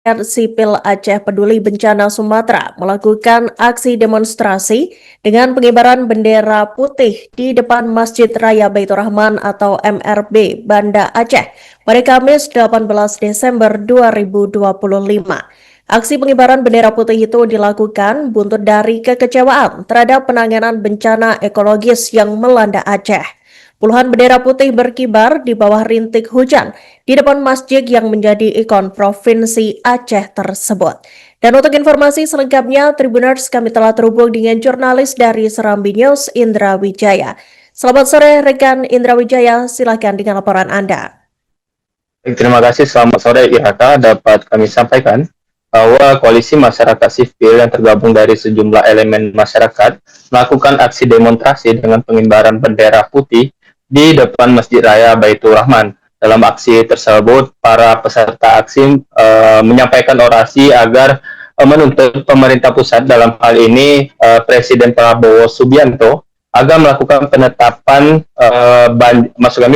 Sipil Aceh Peduli Bencana Sumatera melakukan aksi demonstrasi dengan pengibaran bendera putih di depan Masjid Raya Baitur Rahman atau MRB Banda Aceh pada Kamis 18 Desember 2025. Aksi pengibaran bendera putih itu dilakukan buntut dari kekecewaan terhadap penanganan bencana ekologis yang melanda Aceh. Puluhan bendera putih berkibar di bawah rintik hujan di depan masjid yang menjadi ikon Provinsi Aceh tersebut. Dan untuk informasi selengkapnya, Tribuners, kami telah terhubung dengan jurnalis dari Serambi News, Indra Wijaya. Selamat sore, rekan Indra Wijaya. Silakan dengan laporan Anda. Terima kasih, selamat sore IHK. Dapat kami sampaikan bahwa koalisi masyarakat sipil yang tergabung dari sejumlah elemen masyarakat melakukan aksi demonstrasi dengan pengibaran bendera putih di depan Masjid Raya Baitur Rahman. Dalam aksi tersebut, para peserta aksi menyampaikan orasi agar menuntut pemerintah pusat, dalam hal ini Presiden Prabowo Subianto, agar melakukan penetapan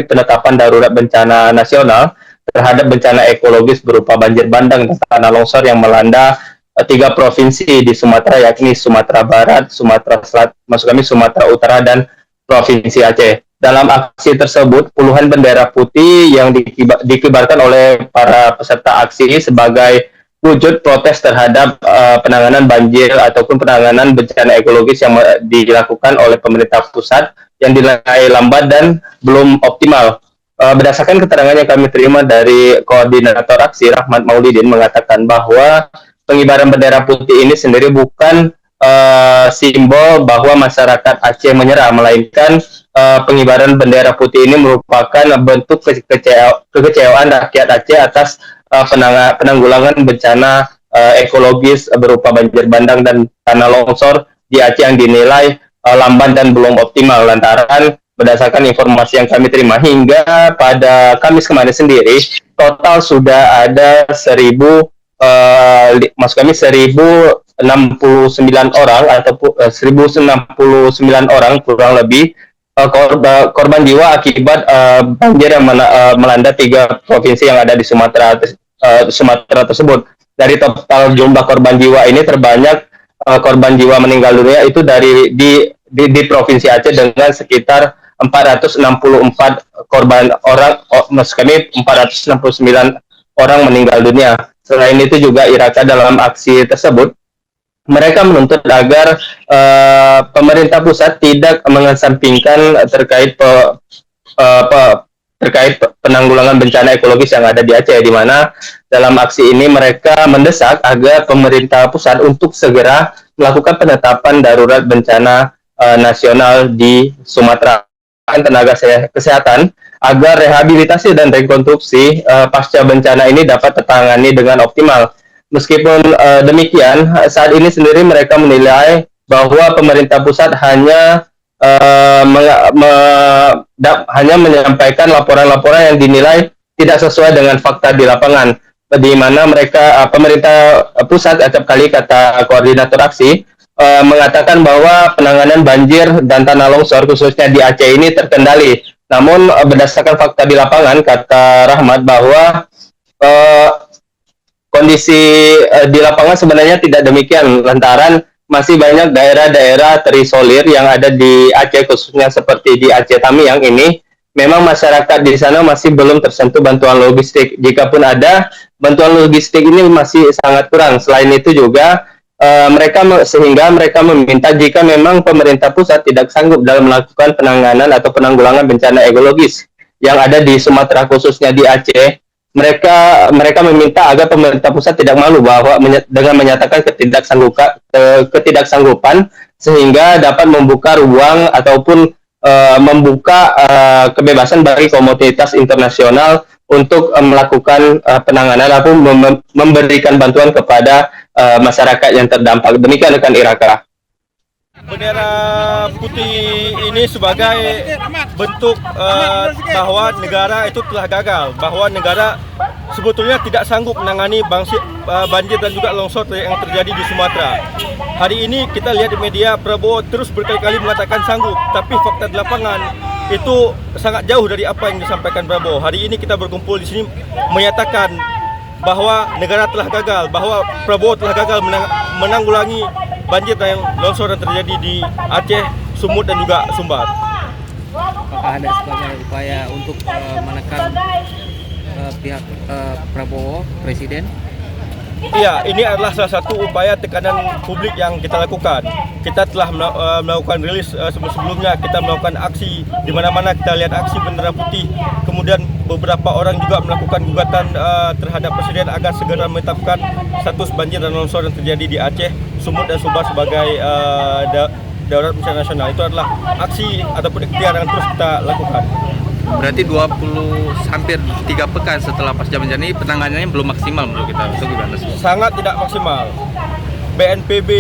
penetapan darurat bencana nasional terhadap bencana ekologis berupa banjir bandang dan tanah longsor yang melanda 3 provinsi di Sumatera, yakni Sumatera Barat, Sumatera Selatan, Sumatera Utara, dan Provinsi Aceh. Dalam aksi tersebut, puluhan bendera putih yang dikibarkan oleh para peserta aksi sebagai wujud protes terhadap penanganan banjir ataupun penanganan bencana ekologis yang dilakukan oleh pemerintah pusat yang dinilai lambat dan belum optimal. Berdasarkan keterangan yang kami terima dari koordinator aksi Rahmat Maulidin mengatakan bahwa pengibaran bendera putih ini sendiri bukan simbol bahwa masyarakat Aceh menyerah, melainkan pengibaran bendera putih ini merupakan bentuk kekecewaan rakyat Aceh atas penanggulangan bencana ekologis berupa banjir bandang dan tanah longsor di Aceh yang dinilai lamban dan belum optimal. Lantaran berdasarkan informasi yang kami terima hingga pada Kamis kemarin sendiri, total sudah ada 1.069 orang ataupun 1.069 orang kurang lebih korban jiwa akibat banjir yang melanda 3 provinsi yang ada di Sumatera tersebut. Dari total jumlah korban jiwa ini, terbanyak korban jiwa meninggal dunia itu di Provinsi Aceh dengan sekitar 464 korban orang, maksud kami 469 orang meninggal dunia. Selain itu juga IRAKA dalam aksi tersebut mereka menuntut agar pemerintah pusat tidak mengesampingkan terkait penanggulangan bencana ekologis yang ada di Aceh, di mana dalam aksi ini mereka mendesak agar pemerintah pusat untuk segera melakukan penetapan darurat bencana nasional di Sumatera, tenaga kesehatan agar rehabilitasi dan rekonstruksi pasca bencana ini dapat tertangani dengan optimal. Meskipun demikian, saat ini sendiri mereka menilai bahwa pemerintah pusat hanya menyampaikan laporan-laporan yang dinilai tidak sesuai dengan fakta di lapangan, di mana pemerintah pusat acap kali, kata koordinator aksi, mengatakan bahwa penanganan banjir dan tanah longsor khususnya di Aceh ini terkendali. Namun berdasarkan fakta di lapangan, kata Rahmat, bahwa kondisi di lapangan sebenarnya tidak demikian, lantaran masih banyak daerah-daerah terisolir yang ada di Aceh, khususnya seperti di Aceh Tamiang ini, memang masyarakat di sana masih belum tersentuh bantuan logistik. Jikapun ada, bantuan logistik ini masih sangat kurang. Selain itu juga mereka meminta jika memang pemerintah pusat tidak sanggup dalam melakukan penanganan atau penanggulangan bencana ekologis yang ada di Sumatera, khususnya di Aceh, mereka meminta agar pemerintah pusat tidak malu bahwa dengan menyatakan ketidaksanggupan sehingga dapat membuka ruang ataupun membuka kebebasan bagi komunitas internasional untuk melakukan penanganan atau memberikan bantuan kepada masyarakat yang terdampak. Demikian rekan IRAKA. Bendera putih ini sebagai bentuk bahwa negara itu telah gagal, bahwa negara sebetulnya tidak sanggup menangani banjir dan juga longsor yang terjadi di Sumatera. Hari ini kita lihat di media, Prabowo terus berkali-kali mengatakan sanggup, tapi fakta di lapangan itu sangat jauh dari apa yang disampaikan Prabowo. Hari ini kita berkumpul di sini menyatakan bahwa negara telah gagal, bahwa Prabowo telah gagal menanggulangi banjir dan longsor yang terjadi di Aceh, Sumut dan juga Sumbar. Apakah ada sebagai upaya untuk menekan pihak Prabowo, Presiden? Iya, ini adalah salah satu upaya tekanan publik yang kita lakukan. Kita telah melakukan rilis sebelumnya, kita melakukan aksi di mana-mana kita lihat aksi bendera putih. Kemudian beberapa orang juga melakukan gugatan terhadap Presiden agar segera menetapkan status banjir dan longsor yang terjadi di Aceh, Sumut dan Sumbar sebagai darurat bencana nasional. Itu adalah aksi ataupun ikhtiar yang terus kita lakukan. Berarti 20 hampir 3 pekan setelah pasca bencana ini penanganannya belum maksimal menurut kita. Itu gimana sih? Sangat tidak maksimal. BNPB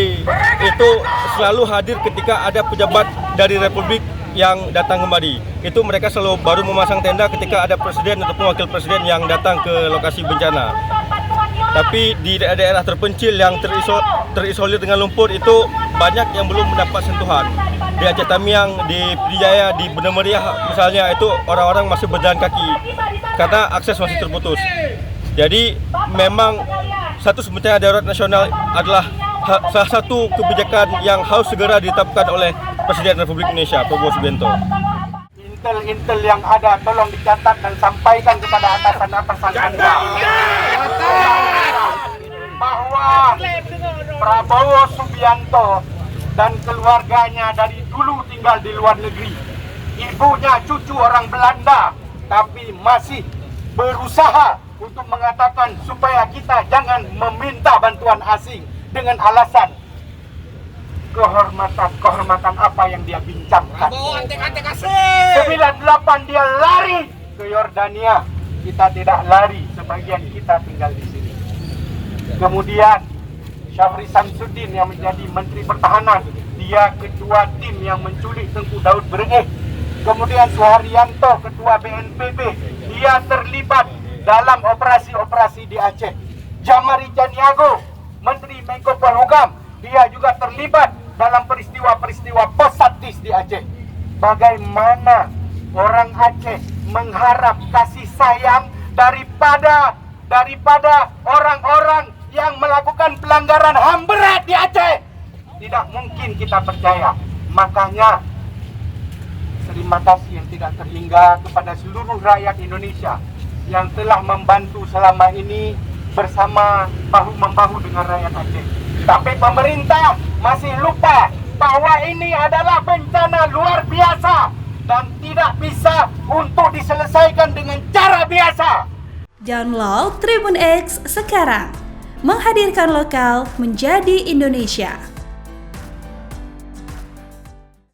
itu selalu hadir ketika ada pejabat dari Republik yang datang kemari. Itu mereka selalu baru memasang tenda ketika ada presiden ataupun wakil presiden yang datang ke lokasi bencana. Tapi di daerah-daerah terpencil yang terisolir dengan lumpur itu banyak yang belum mendapat sentuhan. Di Aceh Tamiang, di Pidijaya, di Benda Meriah misalnya, itu orang-orang masih berjalan kaki karena akses masih terputus. Jadi memang status bencana darurat nasional adalah salah satu kebijakan yang harus segera ditetapkan oleh Presiden Republik Indonesia, Prabowo Subianto. Intel yang ada tolong dicatat dan sampaikan kepada atasan-atasan Anda bahwa Prabowo Subianto dan keluarganya dari dulu tinggal di luar negeri. Ibunya cucu orang Belanda, tapi masih berusaha untuk mengatakan supaya kita jangan meminta bantuan asing dengan alasan kehormatan apa yang dia bincangkan. 98 dia lari ke Yordania, kita tidak lari, sebagian kita tinggal di sini. Kemudian Syafri Samsudin yang menjadi Menteri Pertahanan, dia ketua tim yang menculik Tengku Daud Bereh. Kemudian Suharyanto, ketua BNPB, dia terlibat dalam operasi-operasi di Aceh. Jamari Janiago, Menteri Menko Polhukam, dia juga terlibat dalam peristiwa-peristiwa posatis di Aceh. Bagaimana orang Aceh mengharap kasih sayang daripada orang-orang yang melakukan pelanggaran HAM berat di Aceh? Tidak mungkin kita percaya. Makanya terima kasih yang tidak terhingga kepada seluruh rakyat Indonesia yang telah membantu selama ini bersama bahu-membahu dengan rakyat Aceh. Tapi pemerintah masih lupa bahwa ini adalah bencana luar biasa dan tidak bisa untuk diselesaikan dengan cara biasa. Download Tribun X sekarang, menghadirkan lokal menjadi Indonesia.